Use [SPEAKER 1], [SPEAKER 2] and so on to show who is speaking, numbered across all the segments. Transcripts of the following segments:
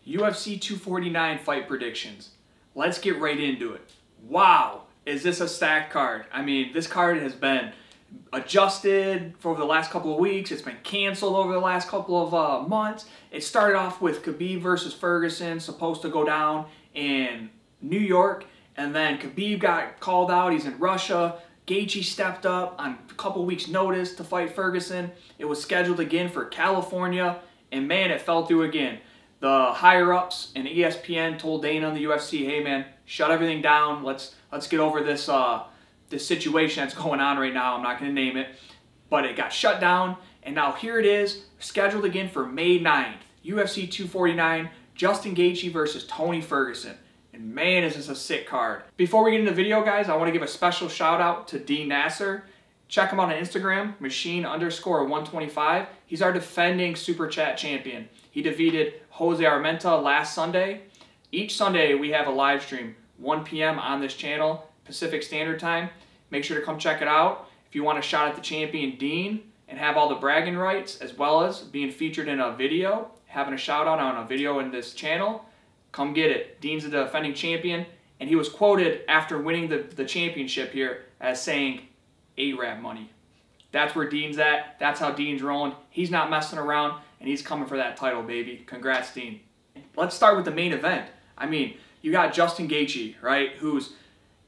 [SPEAKER 1] UFC 249 fight predictions. Let's get right into it. Wow, is this a stacked card? I mean, this card has been adjusted for over the last couple of weeks. It's been canceled over the last couple of months. It started off with Khabib versus Ferguson, supposed to go down in New York, and then Khabib got called out. He's in Russia. Gaethje stepped up on a couple weeks' notice to fight Ferguson. It was scheduled again for California, and man, it fell through again. The higher-ups and ESPN told Dana and the UFC, hey man, shut everything down. Let's get over this this situation that's going on right now. I'm not going to name it, but it got shut down, and now here it is, scheduled again for May 9th. UFC 249, Justin Gaethje versus Tony Ferguson. And man, is this a sick card. Before we get into the video, guys, I want to give a special shout out to Dean Nasser. Check him out on Instagram, machine_125. He's our defending Super Chat champion. He defeated Jose Armenta last Sunday. Each Sunday we have a live stream, 1 p.m. on this channel, Pacific Standard Time. Make sure to come check it out. If you want a shot at the champion Dean and have all the bragging rights, as well as being featured in a video, having a shout out on a video in this channel, come get it. Dean's the defending champion, and he was quoted after winning the championship here as saying, Arab money. That's where Dean's at. That's how Dean's rolling. He's not messing around, and he's coming for that title, baby. Congrats, Dean. Let's start with the main event. I mean, you got Justin Gaethje, right, who's,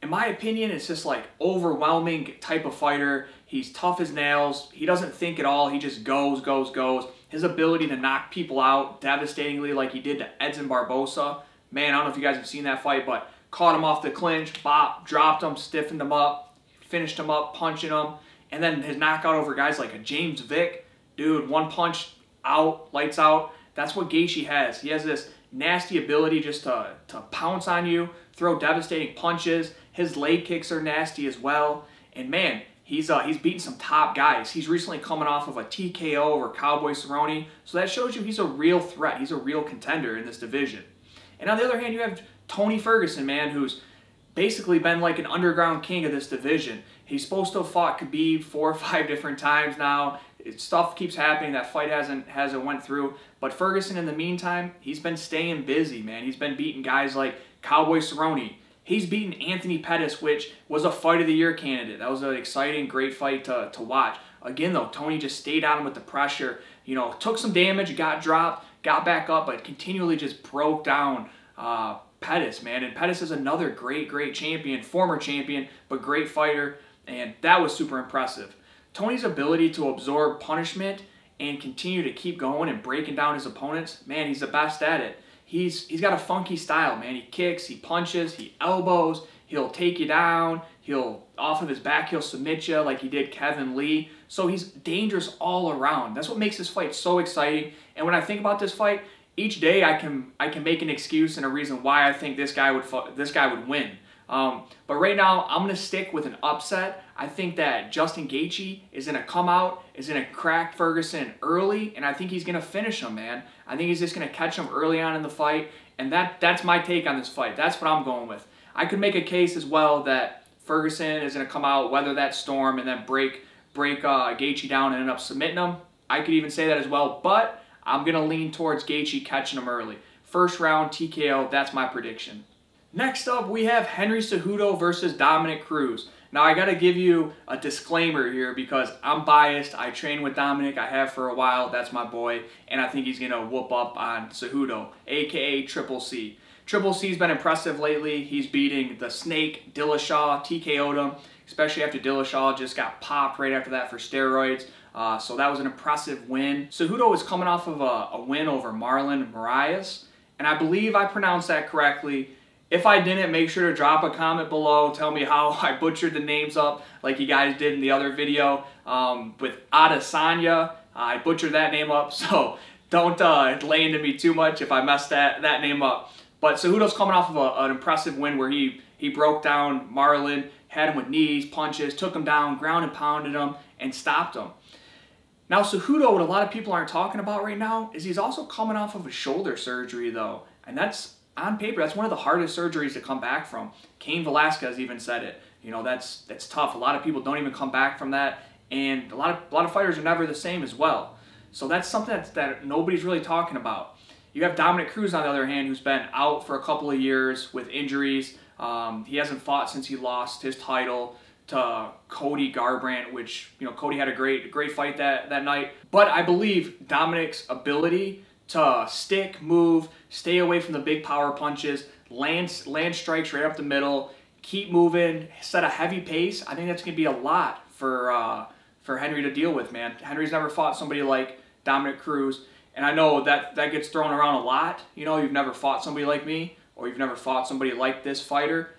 [SPEAKER 1] in my opinion, it's just like overwhelming type of fighter. He's tough as nails. He doesn't think at all. He just goes, goes, goes. His ability to knock people out devastatingly like he did to Edson Barbosa. Man, I don't know if you guys have seen that fight, but caught him off the clinch, bop, dropped him, stiffened him up, finished him up, punching him. And then his knockout over guys like a James Vick. Dude, one punch, out, lights out. That's what Gaethje has. He has this nasty ability just to pounce on you, throw devastating punches. His leg kicks are nasty as well. And man, he's beaten some top guys. He's recently coming off of a TKO over Cowboy Cerrone. So that shows you he's a real threat. He's a real contender in this division. And on the other hand, you have Tony Ferguson, man, who's basically been like an underground king of this division. He's supposed to have fought Khabib 4 or 5 different times now. Stuff keeps happening. That fight hasn't went through. But Ferguson, in the meantime, he's been staying busy, man. He's been beating guys like Cowboy Cerrone. He's beaten Anthony Pettis, which was a Fight of the Year candidate. That was an exciting, great fight to watch. Again, though, Tony just stayed on him with the pressure. You know, took some damage, got dropped, got back up, but continually just broke down Pettis, man. And Pettis is another great, great champion, former champion, but great fighter. And that was super impressive. Tony's ability to absorb punishment and continue to keep going and breaking down his opponents, man, he's the best at it. He's got a funky style, man. He kicks, he punches, he elbows, he'll take you down, he'll, off of his back, he'll submit you like he did Kevin Lee. So he's dangerous all around. That's what makes this fight so exciting. And when I think about this fight, each day I can make an excuse and a reason why I think this guy would win. But right now, I'm going to stick with an upset. I think that Justin Gaethje is going to come out, is going to crack Ferguson early, and I think he's going to finish him, man. I think he's just going to catch him early on in the fight, and that's my take on this fight. That's what I'm going with. I could make a case as well that Ferguson is going to come out, weather that storm, and then break Gaethje down and end up submitting him. I could even say that as well, but I'm going to lean towards Gaethje catching him early. First round TKO, that's my prediction. Next up, we have Henry Cejudo versus Dominick Cruz. Now, I got to give you a disclaimer here because I'm biased. I train with Dominick. I have for a while. That's my boy. And I think he's going to whoop up on Cejudo, a.k.a. Triple C. Triple C's been impressive lately. He's beating the Snake, Dillashaw, TKO'd him, especially after Dillashaw just got popped right after that for steroids. So that was an impressive win. Cejudo is coming off of a win over Marlon Moraes. And I believe I pronounced that correctly. If I didn't, make sure to drop a comment below. Tell me how I butchered the names up like you guys did in the other video with Adesanya. I butchered that name up, so don't lay into me too much if I messed that name up. But Cejudo's coming off of an impressive win where he broke down Marlon, had him with knees, punches, took him down, ground and pounded him, and stopped him. Now, Cejudo, what a lot of people aren't talking about right now, is he's also coming off of a shoulder surgery, though. And that's, on paper, that's one of the hardest surgeries to come back from. Cain Velasquez even said it. You know, that's tough. A lot of people don't even come back from that. And a lot of fighters are never the same as well. So that's something that nobody's really talking about. You have Dominick Cruz, on the other hand, who's been out for a couple of years with injuries. He hasn't fought since he lost his title to Cody Garbrandt, which, you know, Cody had a great fight that night. But I believe Dominick's ability to stick, move, stay away from the big power punches, land strikes right up the middle, keep moving, set a heavy pace. I think that's going to be a lot for Henry to deal with, man. Henry's never fought somebody like Dominick Cruz, and I know that gets thrown around a lot. You know, you've never fought somebody like me, or you've never fought somebody like this fighter.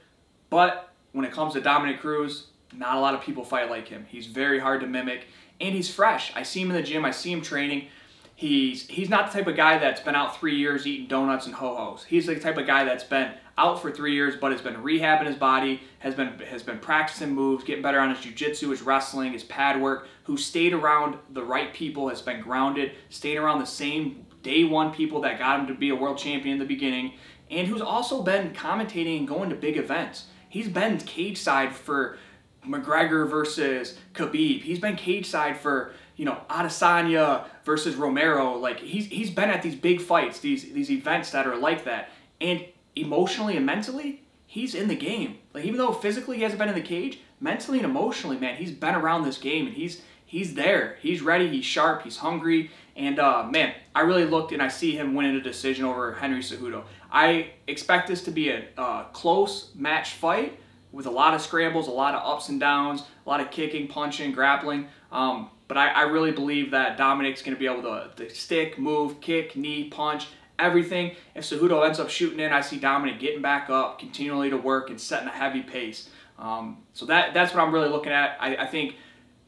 [SPEAKER 1] But when it comes to Dominick Cruz, not a lot of people fight like him. He's very hard to mimic, and he's fresh. I see him in the gym. I see him training. He's not the type of guy that's been out 3 years eating donuts and ho-hos. He's the type of guy that's been out for 3 years, but has been rehabbing his body, has been practicing moves, getting better on his jiu-jitsu, his wrestling, his pad work, who stayed around the right people, has been grounded, stayed around the same day one people that got him to be a world champion in the beginning, and who's also been commentating and going to big events. He's been cage side for McGregor versus Khabib. He's been cage side for, you know, Adesanya versus Romero. Like, he's been at these big fights, these events that are like that. And emotionally and mentally, he's in the game. Like, even though physically he hasn't been in the cage, mentally and emotionally, man, he's been around this game, and he's there. He's ready, he's sharp, he's hungry. And man, I really looked and I see him winning a decision over Henry Cejudo. I expect this to be a close match fight with a lot of scrambles, a lot of ups and downs, a lot of kicking, punching, grappling. But I really believe that Dominick's going to be able to stick, move, kick, knee, punch, everything. If Cejudo ends up shooting in, I see Dominick getting back up, continually to work, and setting a heavy pace. So that's what I'm really looking at. I think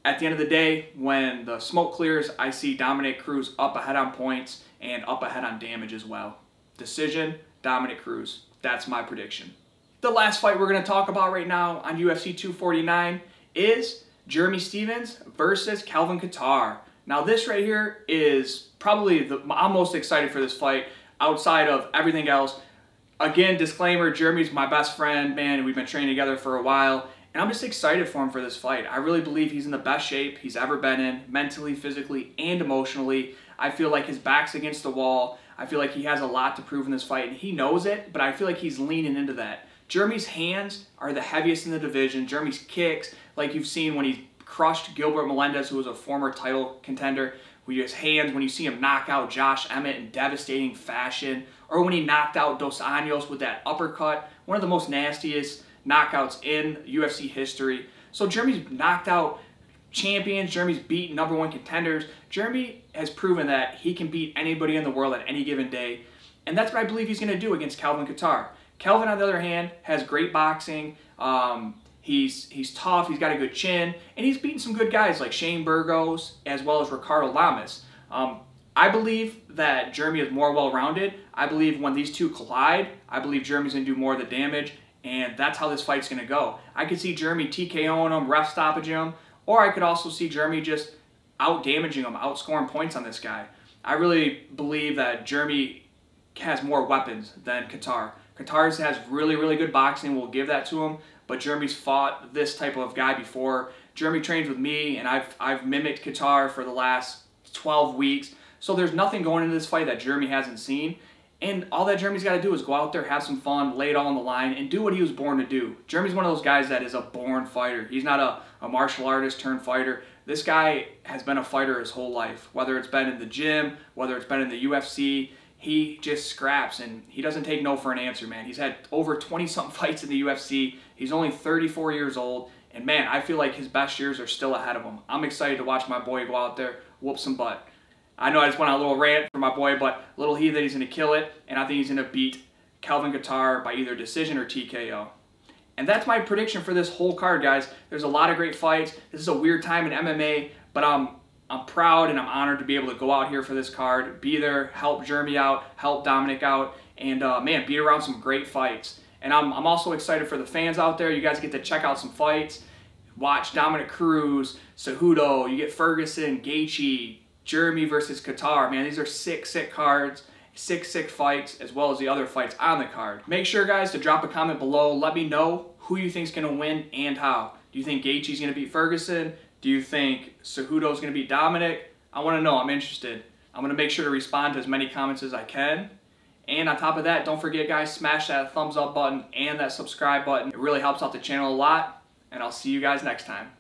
[SPEAKER 1] at the end of the day, when the smoke clears, I see Dominick Cruz up ahead on points and up ahead on damage as well. Decision, Dominick Cruz. That's my prediction. The last fight we're going to talk about right now on UFC 249 is Jeremy Stephens versus Kelvin Qatar. Now this right here is probably I'm most excited for this fight outside of everything else. Again, disclaimer, Jeremy's my best friend, man. We've been training together for a while, and I'm just excited for him for this fight. I really believe he's in the best shape he's ever been in, mentally, physically, and emotionally. I feel like his back's against the wall. I feel like he has a lot to prove in this fight, and he knows it, but I feel like he's leaning into that. Jeremy's hands are the heaviest in the division. Jeremy's kicks, like you've seen when he crushed Gilbert Melendez, who was a former title contender, with his hands, when you see him knock out Josh Emmett in devastating fashion, or when he knocked out Dos Anjos with that uppercut, one of the most nastiest knockouts in UFC history. So Jeremy's knocked out champions. Jeremy's beaten #1 contenders. Jeremy has proven that he can beat anybody in the world at any given day, and that's what I believe he's going to do against Kelvin Qatar. Kelvin, on the other hand, has great boxing. He's tough. He's got a good chin, and he's beaten some good guys like Shane Burgos as well as Ricardo Lamas. I believe that Jeremy is more well-rounded. I believe when these two collide, I believe Jeremy's going to do more of the damage, and that's how this fight's going to go. I could see Jeremy TKOing him, ref stoppaging him, or I could also see Jeremy just out-damaging him, outscoring points on this guy. I really believe that Jeremy has more weapons than Qatar. Qatar has really, really good boxing. We'll give that to him. But Jeremy's fought this type of guy before. Jeremy trains with me, and I've mimicked Qatar for the last 12 weeks. So there's nothing going into this fight that Jeremy hasn't seen. And all that Jeremy's got to do is go out there, have some fun, lay it all on the line, and do what he was born to do. Jeremy's one of those guys that is a born fighter. He's not a martial artist turned fighter. This guy has been a fighter his whole life. Whether it's been in the gym, whether it's been in the UFC, he just scraps, and he doesn't take no for an answer, man. He's had over 20-something fights in the UFC. He's only 34 years old, and man, I feel like his best years are still ahead of him. I'm excited to watch my boy go out there, whoop some butt. I know I just went on a little rant for my boy, but little he that he's going to kill it, and I think he's going to beat Kelvin Qatar by either decision or TKO. And that's my prediction for this whole card, guys. There's a lot of great fights. This is a weird time in MMA, but I'm proud and I'm honored to be able to go out here for this card, be there, help Jeremy out, help Dominick out, and man, be around some great fights. And I'm also excited for the fans out there. You guys get to check out some fights, watch Dominick Cruz, Cejudo, you get Ferguson, Gaethje, Jeremy versus Qatar. Man, these are sick cards, sick fights, as well as the other fights on the card. Make sure, guys, to drop a comment below. Let me know who you think is going to win and how. Do you think Gaethje's going to beat Ferguson? Do you think Cejudo's going to beat Dominick? I want to know. I'm interested. I'm going to make sure to respond to as many comments as I can. And on top of that, don't forget guys, smash that thumbs up button and that subscribe button. It really helps out the channel a lot. And I'll see you guys next time.